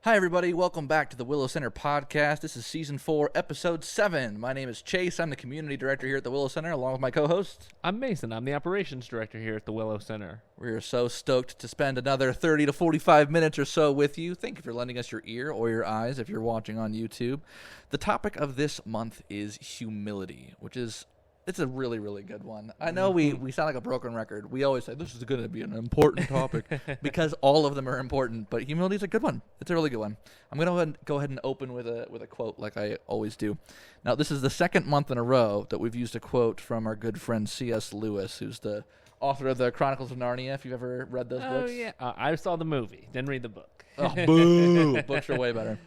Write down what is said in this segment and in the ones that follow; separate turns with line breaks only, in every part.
Hi, everybody. Welcome back to the Willow Center podcast. This is Season 4, Episode 7. My name is Chase. I'm the Community Director here at the Willow Center, along with my co-host.
I'm Mason. I'm the Operations Director here at the Willow Center.
We are so stoked to spend another 30 to 45 minutes or so with you. Thank you for lending us your ear or your eyes if you're watching on YouTube. The topic of this month is humility, which is... It's a really, really good one. I know we sound like a broken record. We always say this is going to be an important topic because all of them are important, but humility is a good one. It's a really good one. I'm going to go ahead and open with a quote like I always do. Now, this is the second month in a row that we've used a quote from our good friend C.S. Lewis, who's the author of the Chronicles of Narnia, if you've ever read those books.
Oh, yeah. I saw the movie. Didn't read the book.
Oh, boo! Books are way better.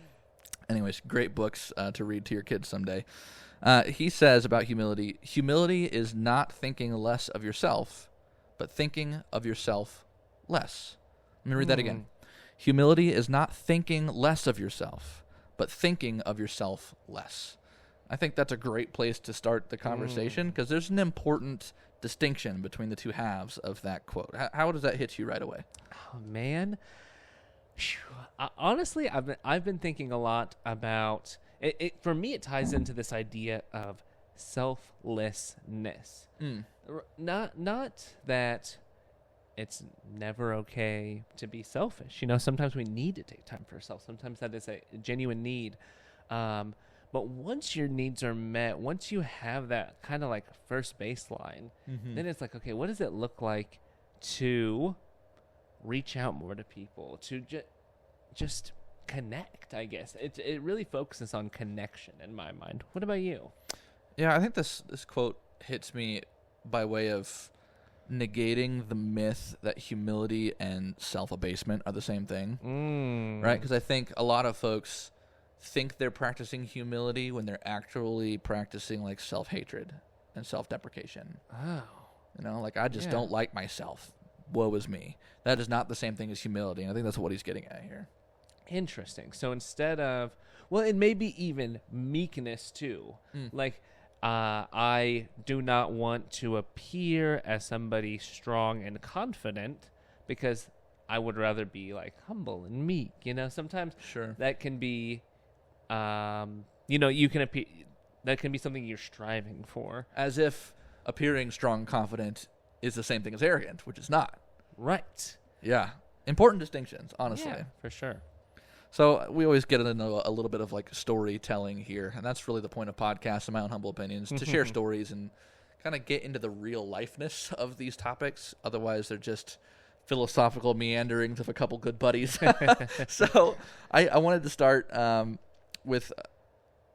Anyways, great books to read to your kids someday. He says about humility, humility is not thinking less of yourself, but thinking of yourself less. Let me read that again. Humility is not thinking less of yourself, but thinking of yourself less. I think that's a great place to start the conversation because there's an important distinction between the two halves of that quote. How does that hit you right away?
Oh, man. Honestly, I've been thinking a lot about... For me, it ties into this idea of selflessness. Not that it's never okay to be selfish. You know, sometimes we need to take time for ourselves. Sometimes that is a genuine need. But once your needs are met, once you have that kind of like first baseline, then it's like, okay, what does it look like to reach out more to people, to just connect, I guess. It really focuses on connection in my mind. What about you?
Yeah, I think this quote hits me by way of negating the myth that humility and self-abasement are the same thing, right? Because I think a lot of folks think they're practicing humility when they're actually practicing like self-hatred and self-deprecation.
Oh.
You know, like I just don't like myself. Woe is me. That is not the same thing as humility, and I think that's what he's getting at here.
Interesting. So instead of, well, it may be even meekness too. Like, I do not want to appear as somebody strong and confident because I would rather be like humble and meek. You know, sometimes that can be, you can appear, that can be something you're striving for.
As if appearing strong, confident is the same thing as arrogant, which is not.
Right.
Yeah. Important distinctions, honestly.
Yeah, for sure.
So we always get into a little bit of like storytelling here, and that's really the point of podcasts, in my own humble opinion, is to share stories and kind of get into the real lifeness of these topics. Otherwise, they're just philosophical meanderings of a couple good buddies. So I wanted to start with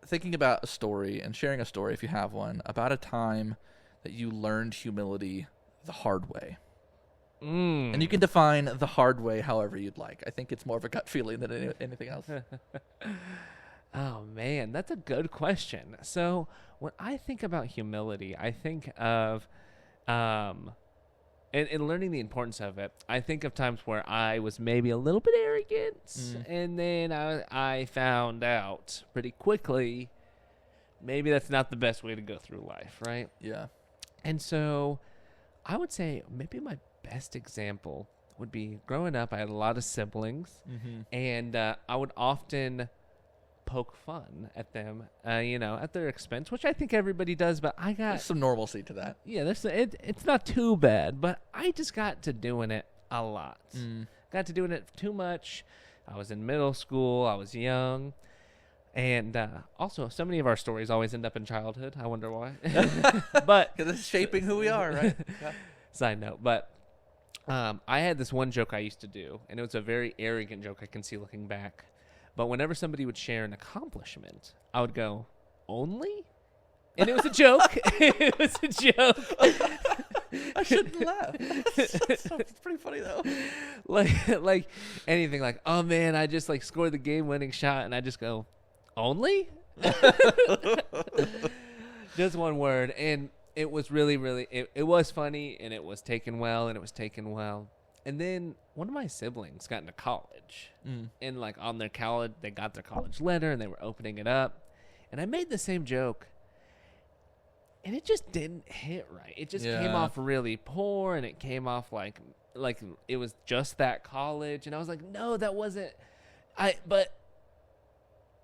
thinking about a story and sharing a story, if you have one, about a time that you learned humility the hard way. And you can define the hard way however you'd like. I think it's more of a gut feeling than anything else.
Oh, man, that's a good question. So when I think about humility, I think of, and learning the importance of it, I think of times where I was maybe a little bit arrogant, and then I found out pretty quickly maybe that's not the best way to go through life, right?
Yeah.
And so I would say maybe my best example would be growing up. I had a lot of siblings, and I would often poke fun at them, at their expense, which I think everybody does. But there's
some normalcy to that.
Yeah, it's not too bad, but I just got to doing it a lot. Got to doing it too much. I was in middle school. I was young. And also, so many of our stories always end up in childhood. I wonder why. But
because it's shaping who we are, right? Yeah.
Side note, but I had this one joke I used to do, and it was a very arrogant joke I can see looking back. But whenever somebody would share an accomplishment, I would go, "Only?" And it was a joke. It was a joke.
I shouldn't laugh. It's pretty funny though.
Like anything, like, "Oh man, I just like scored the game-winning shot," and I just go, "Only?" Just one word, and it was really, really, it was funny, and it was taken well, And then one of my siblings got into college, and like on their college, they got their college letter, and they were opening it up, and I made the same joke, and it just didn't hit right. It just came off really poor, and it came off like it was just that college, and I was like, no, that wasn't. But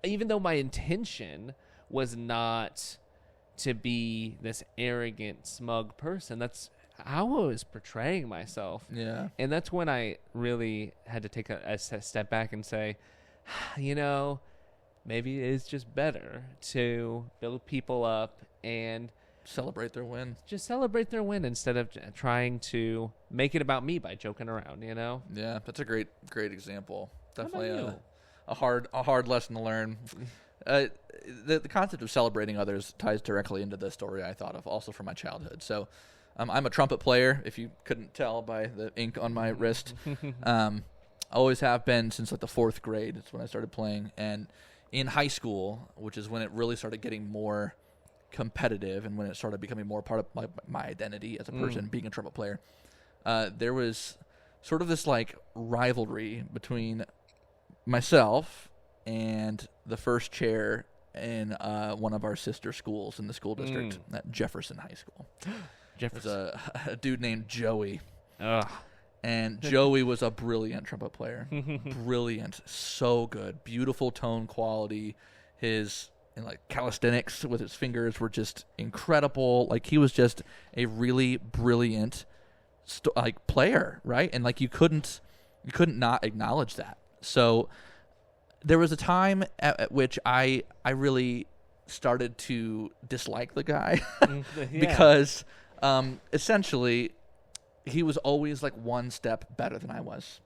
even though my intention was not to be this arrogant, smug person, that's how I was portraying myself.
Yeah.
And that's when I really had to take a step back and say, maybe it is just better to build people up and
Celebrate their win.
just celebrate their win instead of trying to make it about me by joking around,
Yeah, that's a great example.
How about
Definitely
you?
a hard lesson to learn. The concept of celebrating others ties directly into the story I thought of, also from my childhood. So, I'm a trumpet player. If you couldn't tell by the ink on my wrist, always have been since like the 4th grade. That's when I started playing. And in high school, which is when it really started getting more competitive and when it started becoming more part of my identity as a person, being a trumpet player, there was sort of this like rivalry between myself and the first chair in one of our sister schools in the school district at Jefferson High School. There's a dude named Joey.
Ugh.
And Joey was a brilliant trumpet player. Brilliant. So good. Beautiful tone quality. His calisthenics with his fingers were just incredible. Like, he was just a really brilliant player, right? And you couldn't not acknowledge that. So there was a time at which I really started to dislike the guy because essentially he was always like one step better than I was.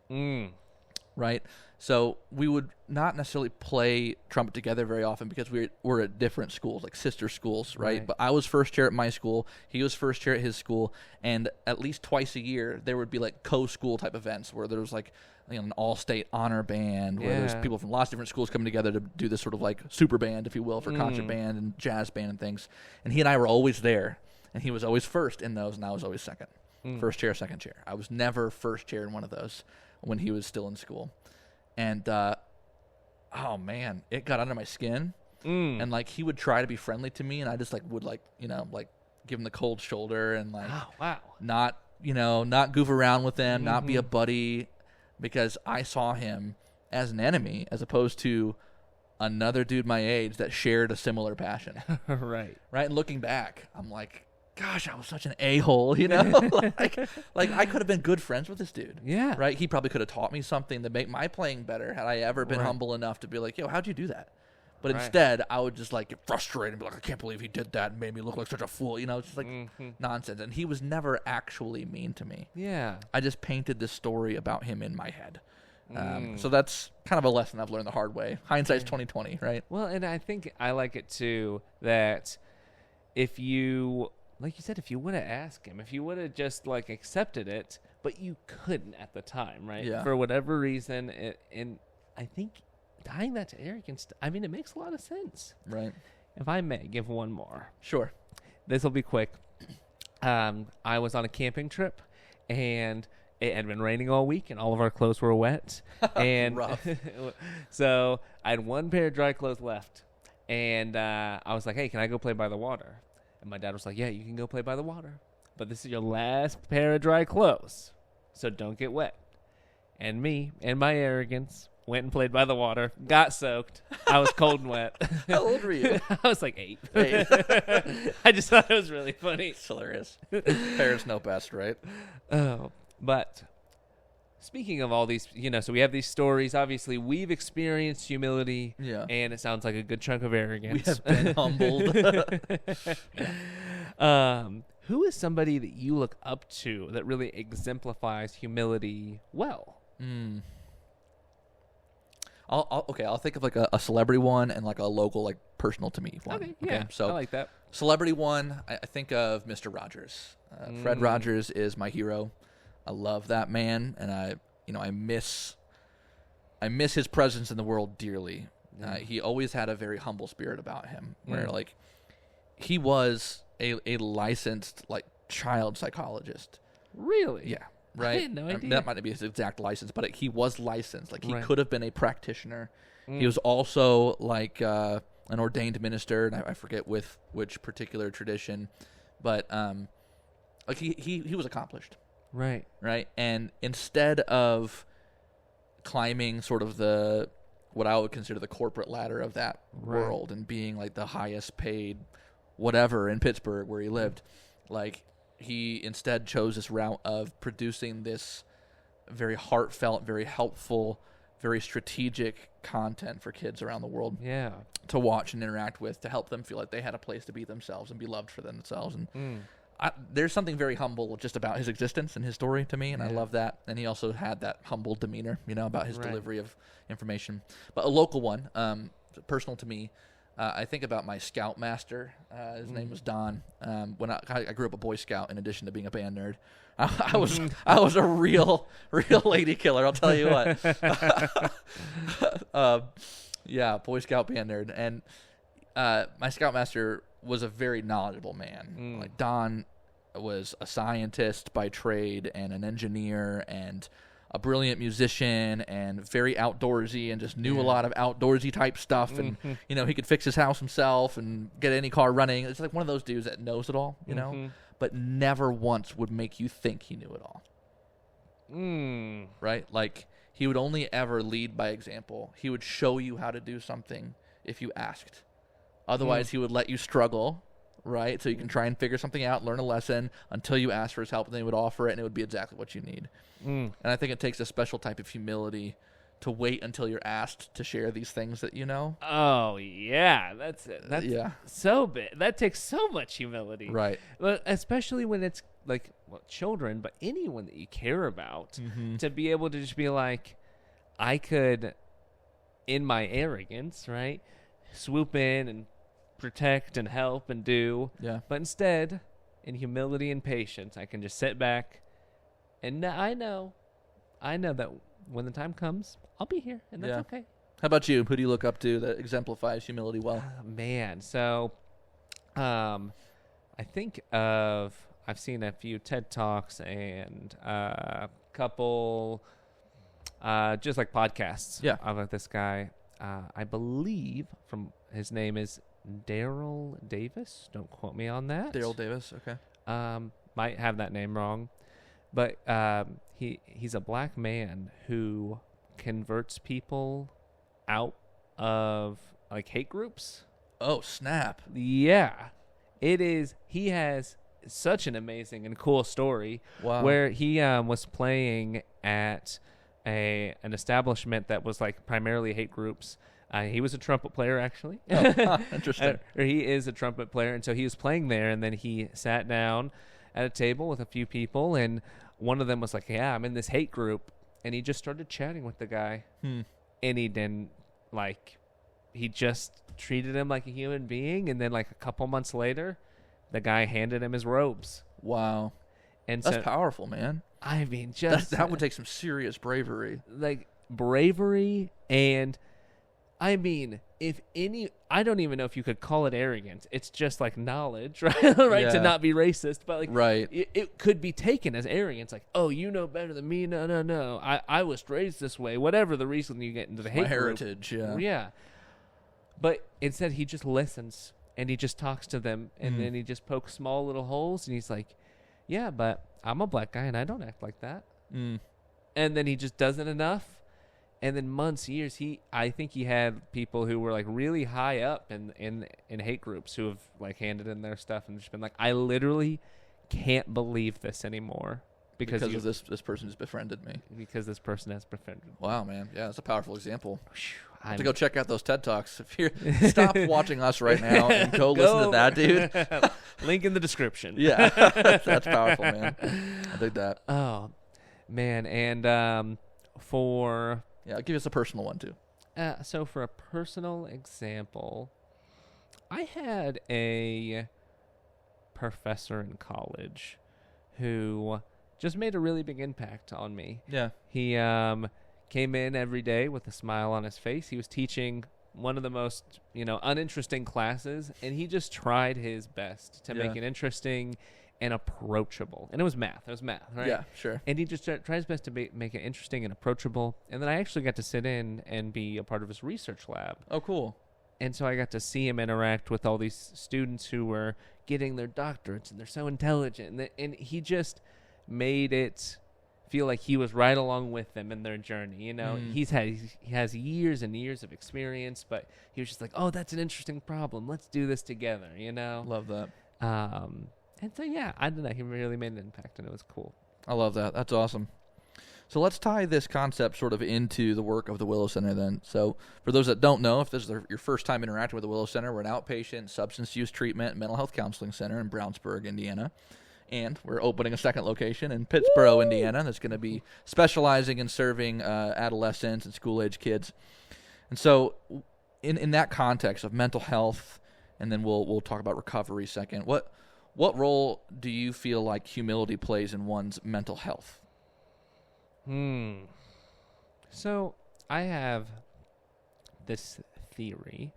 Right? So we would not necessarily play trumpet together very often because we're at different schools, like sister schools, right? But I was first chair at my school, he was first chair at his school, and at least twice a year there would be like co-school type events where there was like an all-state honor band where there's people from lots of different schools coming together to do this sort of like super band, if you will, for concert band and jazz band and things. And he and I were always there, and he was always first in those, and I was always second. First chair, second chair. I was never first chair in one of those when he was still in school. And, oh man, it got under my skin. And he would try to be friendly to me, and I just would give him the cold shoulder and not goof around with him, not be a buddy, because I saw him as an enemy as opposed to another dude my age that shared a similar passion.
Right.
And looking back, I'm like, gosh, I was such an a-hole, like I could have been good friends with this dude.
Yeah.
Right? He probably could have taught me something to make my playing better had I ever been humble enough to be like, yo, how'd you do that? But instead, I would just get frustrated and be like, I can't believe he did that and made me look like such a fool. It's just nonsense. And he was never actually mean to me.
Yeah.
I just painted this story about him in my head. So that's kind of a lesson I've learned the hard way. Hindsight's 20/20, right?
Well, and I think I like it too that if you, like you said, if you would have asked him, if you would have just accepted it, but you couldn't at the time, right?
Yeah.
For whatever reason, and I think tying that to arrogance, I mean, it makes a lot of sense.
Right.
If I may give one more.
Sure.
This will be quick. I was on a camping trip, and it had been raining all week, and all of our clothes were wet. And
Rough.
So I had one pair of dry clothes left, and I was like, hey, can I go play by the water? And my dad was like, yeah, you can go play by the water, but this is your last pair of dry clothes, so don't get wet. And me, and my arrogance, went and played by the water, got soaked. I was cold and wet.
How old were you?
I was like 8.
Hey.
I just thought it was really funny.
It's hilarious. Parents know best, right?
Oh, but speaking of all these, so we have these stories. Obviously, we've experienced humility, and it sounds like a good chunk of arrogance.
We have been humbled.
Who is somebody that you look up to that really exemplifies humility well?
I'll think of a celebrity one and a local personal to me one.
Okay, yeah,
So
I like that.
Celebrity one, I think of Mr. Rogers. Fred Rogers is my hero. I love that man, and I miss his presence in the world dearly. He always had a very humble spirit about him, where he was a licensed child psychologist.
Really?
Yeah. Right.
I had no idea.
That might not be his exact license, but he was licensed. He
Right.
could have been a practitioner. He was also an ordained minister, and I forget with which particular tradition, but he was accomplished.
Right.
Right. And instead of climbing sort of the what I would consider the corporate ladder of that world, and being like the highest paid whatever in Pittsburgh where he lived. Like, he instead chose this route of producing this very heartfelt, very helpful, very strategic content for kids around the world to watch and interact with, to help them feel like they had a place to be themselves and be loved for themselves. And there's something very humble just about his existence and his story to me, and I love that. And he also had that humble demeanor, about his delivery of information. But a local one, personal to me, I think about my scoutmaster. His name was Don. When I grew up a Boy Scout in addition to being a band nerd. I was a real lady killer, I'll tell you what. Boy Scout band nerd. And my scoutmaster was a very knowledgeable man. Like, Don was a scientist by trade and an engineer and a brilliant musician and very outdoorsy, and just knew a lot of outdoorsy type stuff. And, he could fix his house himself and get any car running. It's like one of those dudes that knows it all, but never once would make you think he knew it all. Right? Like, he would only ever lead by example. He would show you how to do something if you asked. Otherwise, he would let you struggle, right? So you can try and figure something out, learn a lesson until you ask for his help, and then he would offer it, and it would be exactly what you need. And I think it takes a special type of humility to wait until you're asked to share these things that you know.
Oh, yeah. That's it. That's so big. That takes so much humility.
Right.
But especially when it's like, children, but anyone that you care about, to be able to just be like, I could, in my arrogance, right, swoop in and protect and help and do. Yeah. But instead, in humility and patience, I can just sit back, and I know that when the time comes, I'll be here, and that's okay.
How about you? Who do you look up to that exemplifies humility well?
Man, so I think I've seen a few TED Talks and a couple just like podcasts of this guy. I believe his name is Daryl Davis. Don't quote me on that.
Daryl Davis, okay.
Might have that name wrong. But he's a black man who converts people out of, like, hate groups.
Oh, snap.
Yeah. It is. He has such an amazing and cool story. Wow. Where he was playing at an establishment that was, like, primarily hate groups. He was a trumpet player, actually.
Oh, interesting.
Or he is a trumpet player, and so he was playing there, and then he sat down at a table with a few people, and one of them was like, I'm in this hate group, and he just started chatting with the guy. And he didn't, like, he just treated him like a human being, and then, like, a couple months later, the guy handed him his robes.
Wow.
And
that's powerful, man.
I mean, just
that would take some serious bravery.
Like, bravery, and I mean, I don't even know if you could call it arrogance. It's just like knowledge, right? To not be racist, but like, it could be taken as arrogance. Like, oh, you know better than me. No. I was raised this way. Whatever the reason you get into the hate group.
Heritage,
Yeah. But instead, he just listens and he just talks to them, and then he just pokes small little holes, and he's like, yeah, but I'm a black guy and I don't act like that. And then he just does it enough. And then months, years, I think he had people who were like really high up in hate groups who have like handed in their stuff and just been like, I literally can't believe this anymore because
of this person who's befriended me.
Because this person has befriended me.
Wow, man. Yeah, that's a powerful example. I have to go check out those TED Talks. If you stop watching us right now and go listen to that dude.
Link in the description.
Yeah, that's powerful, man. I dig that.
Oh, man. And
yeah, give us a personal one, too.
So for a personal example, I had a professor in college who just made a really big impact on me.
Yeah.
He came in every day with a smile on his face. He was teaching one of the most, uninteresting classes, and he just tried his best to make it interesting and approachable. And it was math, right?
Yeah, sure.
And he just tried his best to make it interesting and approachable. And then I actually got to sit in and be a part of his research lab.
Oh, cool.
And so I got to see him interact with all these students who were getting their doctorates, and they're so intelligent. And he just made it feel like he was right along with them in their journey. You know,
Mm.
he has years and years of experience, but he was just like, oh, that's an interesting problem. Let's do this together. You know,
Love that.
and so yeah, I don't know. He really made an impact, and it was cool.
I love that. That's awesome. So let's tie this concept sort of into the work of the Willow Center then. So for those that don't know, if this is your first time interacting with the Willow Center, we're an outpatient substance use treatment and mental health counseling center in Brownsburg, Indiana. And we're opening a second location in Pittsboro, Indiana, that's going to be specializing in serving adolescents and school-age kids. And so in that context of mental health, and then we'll talk about recovery second, what role do you feel like humility plays in one's mental health?
So I have this theory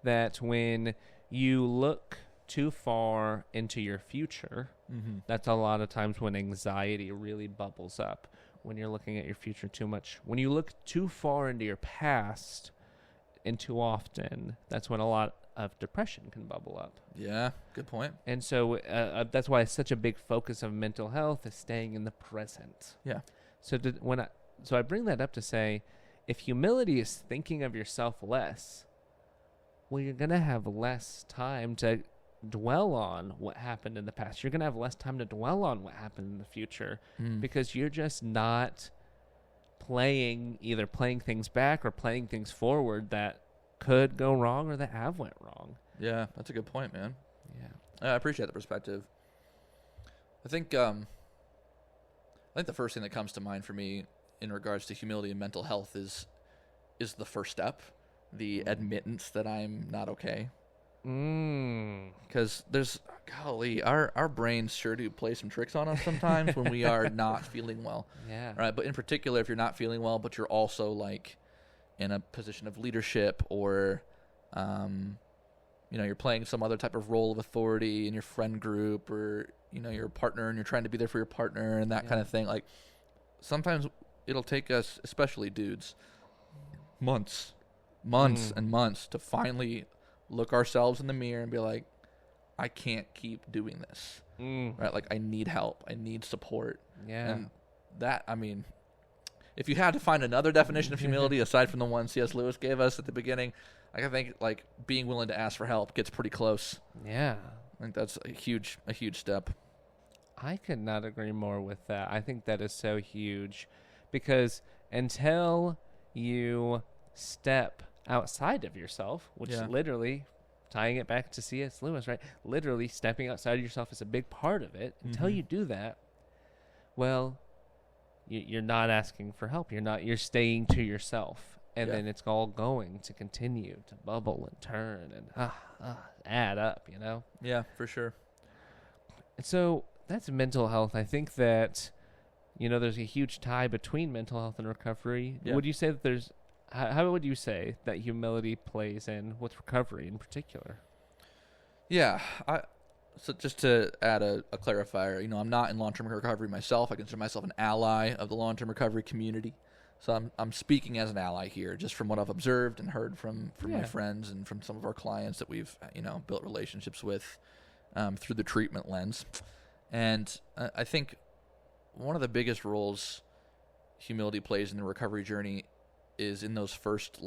that when you look too far into your future, that's a lot of times when anxiety really bubbles up. When you're looking at your future too much, when you look too far into your past and too often, that's when a lot of depression can bubble up.
Yeah, good point.
And so that's why it's such a big focus of mental health is staying in the present.
Yeah.
So I bring that up to say, if humility is thinking of yourself less, well, you're going to have less time to dwell on what happened in the past. You're going to have less time to dwell on what happened in the future because you're just not either playing things back or playing things forward that could go wrong or that have went wrong.
Yeah, that's a good point, man.
Yeah.
I appreciate the perspective. I think the first thing that comes to mind for me in regards to humility and mental health is the first step, the admittance that I'm not okay. Because our brains sure do play some tricks on us sometimes when we are not feeling well.
Yeah.
Right. But in particular, if you're not feeling well, but you're also like in a position of leadership or, you're playing some other type of role of authority in your friend group or, you're a partner and you're trying to be there for your partner and that kind of thing. Like sometimes it'll take us, especially dudes, months and months to finally look ourselves in the mirror and be like, I can't keep doing this. Right? Like I need help. I need support.
Yeah.
And that, if you had to find another definition of humility aside from the one C.S. Lewis gave us at the beginning, I think like being willing to ask for help gets pretty close.
Yeah.
I think that's a huge step.
I could not agree more with that. I think that is so huge because until you step outside of yourself, which is literally tying it back to C.S. Lewis, right? Literally stepping outside of yourself is a big part of it. Until you do that, well, you're not asking for help. You're staying to yourself. And then it's all going to continue to bubble and turn and add up,
Yeah, for sure.
And so that's mental health. I think that, there's a huge tie between mental health and recovery.
Yeah.
Would you say that how would you say that humility plays in with recovery in particular?
Yeah. So just to add a clarifier, I'm not in long-term recovery myself. I consider myself an ally of the long-term recovery community. So I'm speaking as an ally here, just from what I've observed and heard from my friends and from some of our clients that we've built relationships with through the treatment lens. And I think one of the biggest roles humility plays in the recovery journey is in those first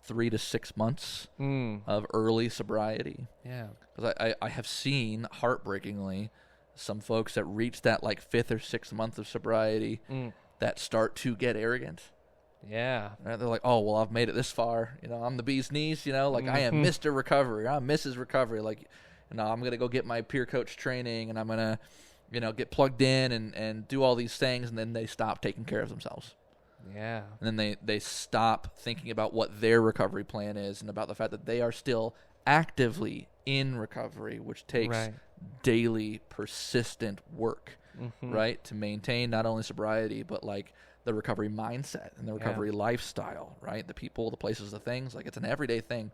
3 to 6 months of early sobriety.
Yeah,
because I have seen heartbreakingly some folks that reach that 5th or 6th month of sobriety that start to get arrogant.
Yeah.
Right? They're like, oh, well, I've made it this far. I'm the bee's knees, I am Mr. Recovery. I'm Mrs. Recovery. I'm going to go get my peer coach training and I'm going to, get plugged in and do all these things. And then they stop taking care of themselves.
Yeah.
And then they stop thinking about what their recovery plan is and about the fact that they are still actively in recovery, which takes daily, persistent work, right, to maintain not only sobriety, but the recovery mindset and the recovery lifestyle, right? The people, the places, the things, it's an everyday thing.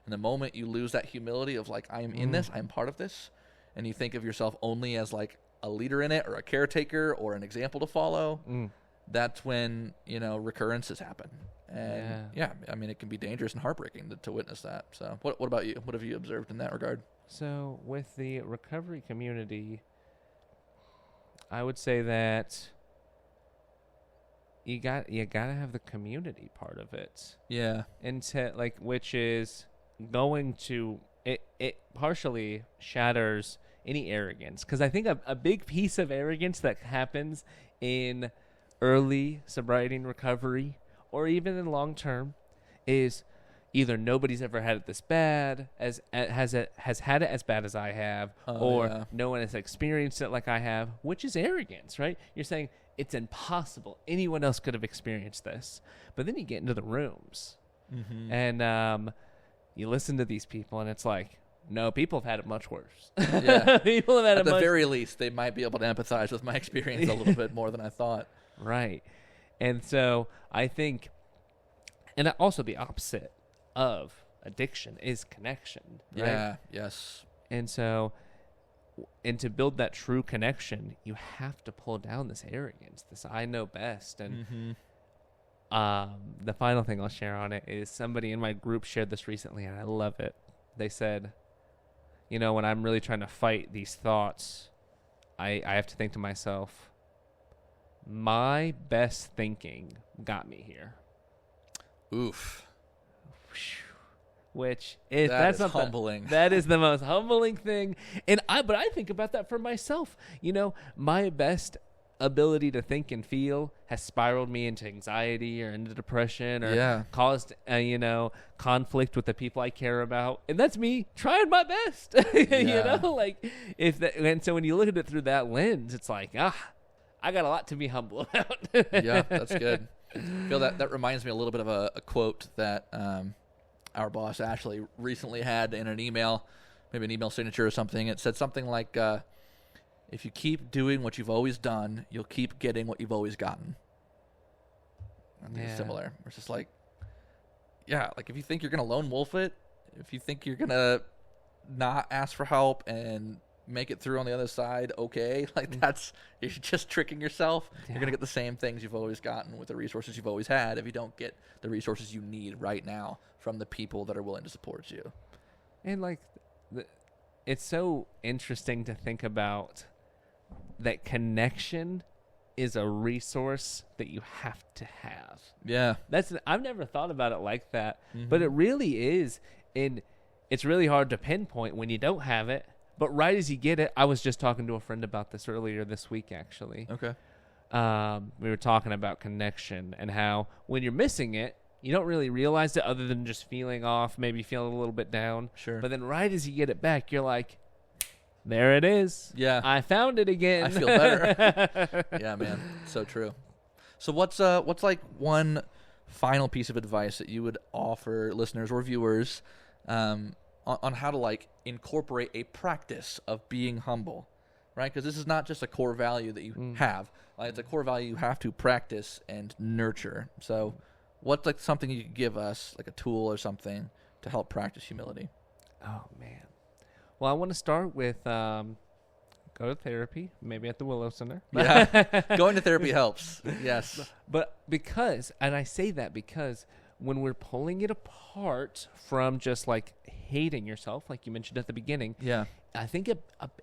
And the moment you lose that humility of I am in this, I'm part of this, and you think of yourself only as a leader in it or a caretaker or an example to follow, that's when, recurrences happen. And it can be dangerous and heartbreaking to witness that. So what about you? What have you observed in that regard?
So with the recovery community, I would say that you gotta have the community part of it.
Yeah.
Which is going to it partially shatters any arrogance, because I think a big piece of arrogance that happens in early sobriety and recovery, or even in long term, is either nobody's ever had it this bad has had it as bad as I have, or no one has experienced it like I have, which is arrogance, right? You're saying it's impossible. Anyone else could have experienced this. But then you get into the rooms, and you listen to these people, and it's like, no, people have had it much worse.
Yeah.
People have had
At
it
the very least, they might be able to empathize with my experience a little bit more than I thought.
Right. And so I think, and also the opposite of addiction is connection. Right?
Yeah. Yes.
And so, and to build that true connection, you have to pull down this arrogance, this I know best. And the final thing I'll share on it is somebody in my group shared this recently, and I love it. They said, you know, when I'm really trying to fight these thoughts, I have to think to myself, my best thinking got me here.
Oof.
Which is
that's humbling.
That is the most humbling thing. But I think about that for myself. You know, my best ability to think and feel has spiraled me into anxiety or into depression, or caused conflict with the people I care about, and that's me trying my best. And so when you look at it through that lens, it's like, I got a lot to be humble about.
Yeah, that's good. I feel that reminds me a little bit of a quote that our boss Ashley recently had in an email, maybe an email signature or something. It said something like, if you keep doing what you've always done, you'll keep getting what you've always gotten. I think it's similar. It's just like, like if you think you're going to lone wolf it, if you think you're going to not ask for help and make it through on the other side, you're just tricking yourself. You're going to get the same things you've always gotten with the resources you've always had if you don't get the resources you need right now from the people that are willing to support you.
And it's so interesting to think about that connection is a resource that you have to have.
Yeah.
I've never thought about it like that, but it really is. And it's really hard to pinpoint when you don't have it, but right as you get it, I was just talking to a friend about this earlier this week, actually.
Okay.
We were talking about connection and how when you're missing it, you don't really realize it other than just feeling off, maybe feeling a little bit down.
Sure.
But then right as you get it back, you're like, there it is.
Yeah.
I found it again.
I feel better. Yeah, man. So true. So what's like one final piece of advice that you would offer listeners or viewers on how to incorporate a practice of being humble, right? Because this is not just a core value that you have. It's a core value you have to practice and nurture. So what's something you could give us, like a tool or something, to help practice humility?
Oh, man. Well, I want to start with go to therapy, maybe at the Willow Center.
Yeah, going to therapy helps. Yes.
But I say that because when we're pulling it apart from just hating yourself, like you mentioned at the beginning, I think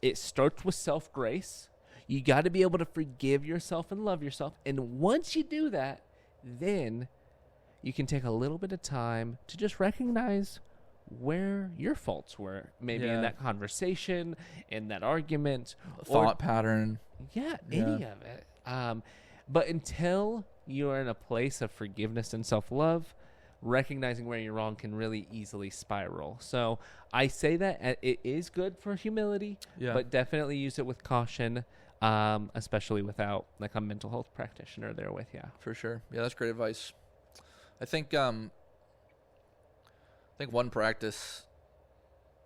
it starts with self-grace. You got to be able to forgive yourself and love yourself. And once you do that, then you can take a little bit of time to just recognize where your faults were, maybe in that conversation, in that argument,
thought pattern.
Any of it. But until you're in a place of forgiveness and self-love, recognizing where you're wrong can really easily spiral. So I say that it is good for humility, but definitely use it with caution, especially without a mental health practitioner there with you.
For sure. Yeah, that's great advice. I think one practice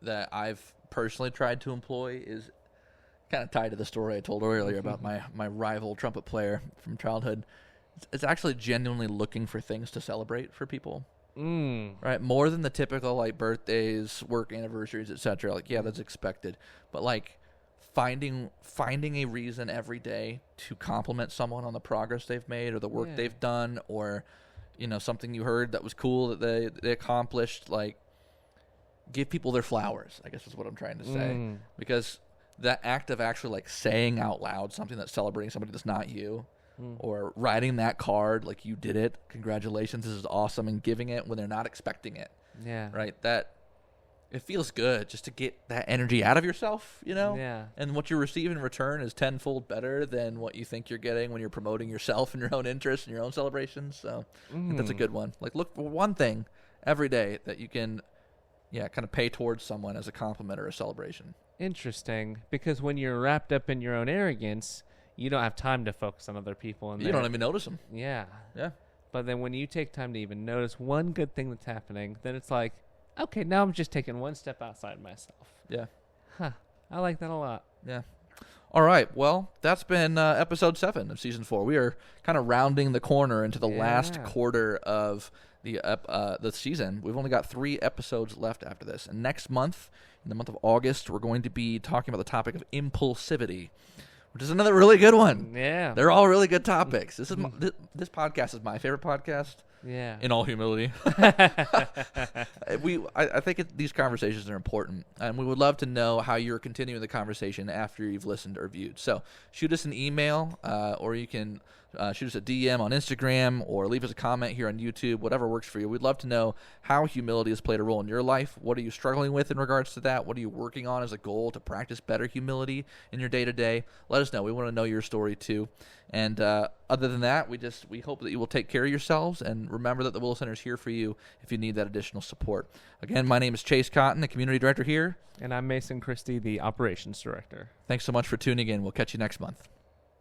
that I've personally tried to employ is kind of tied to the story I told earlier about my rival trumpet player from childhood. It's actually genuinely looking for things to celebrate for people. Right? More than the typical birthdays, work anniversaries, etc. That's expected. But finding a reason every day to compliment someone on the progress they've made or the work they've done, or something you heard that was cool that they accomplished. Give people their flowers, I guess is what I'm trying to say. Because that act of actually like saying out loud something that's celebrating somebody that's not you, or writing that card like you did it, congratulations, this is awesome, and giving it when they're not expecting it.
Yeah.
Right? That it feels good just to get that energy out of yourself, you know?
Yeah.
And what you receive in return is tenfold better than what you think you're getting when you're promoting yourself and your own interests and your own celebrations. So I think that's a good one. Like, look for one thing every day that you can, kind of pay towards someone as a compliment or a celebration.
Interesting, because when you're wrapped up in your own arrogance, you don't have time to focus on other people. And
You don't even notice them.
Yeah.
Yeah.
But then when you take time to even notice one good thing that's happening, then it's like, okay, now I'm just taking one step outside myself.
Yeah.
Huh. I like that a lot.
Yeah. All right. Well, that's been episode 7 of season 4. We are kind of rounding the corner into the last quarter of the season. We've only got 3 episodes left after this. And next month, in the month of August, we're going to be talking about the topic of impulsivity, which is another really good one.
Yeah.
They're all really good topics. This this podcast is my favorite podcast.
Yeah.
In all humility. I think these conversations are important, and we would love to know how you're continuing the conversation after you've listened or viewed. So shoot us an email, or you can shoot us a DM on Instagram, or leave us a comment here on YouTube, whatever works for you. We'd love to know how humility has played a role in your life. What are you struggling with in regards to that? What are you working on as a goal to practice better humility in your day-to-day? Let us know. We want to know your story too. And other than that, we hope that you will take care of yourselves, and remember that the Willow Center is here for you if you need that additional support. Again, my name is Chase Cotton, the community director here.
And I'm Mason Christie, the operations director.
Thanks so much for tuning in. We'll catch you next month.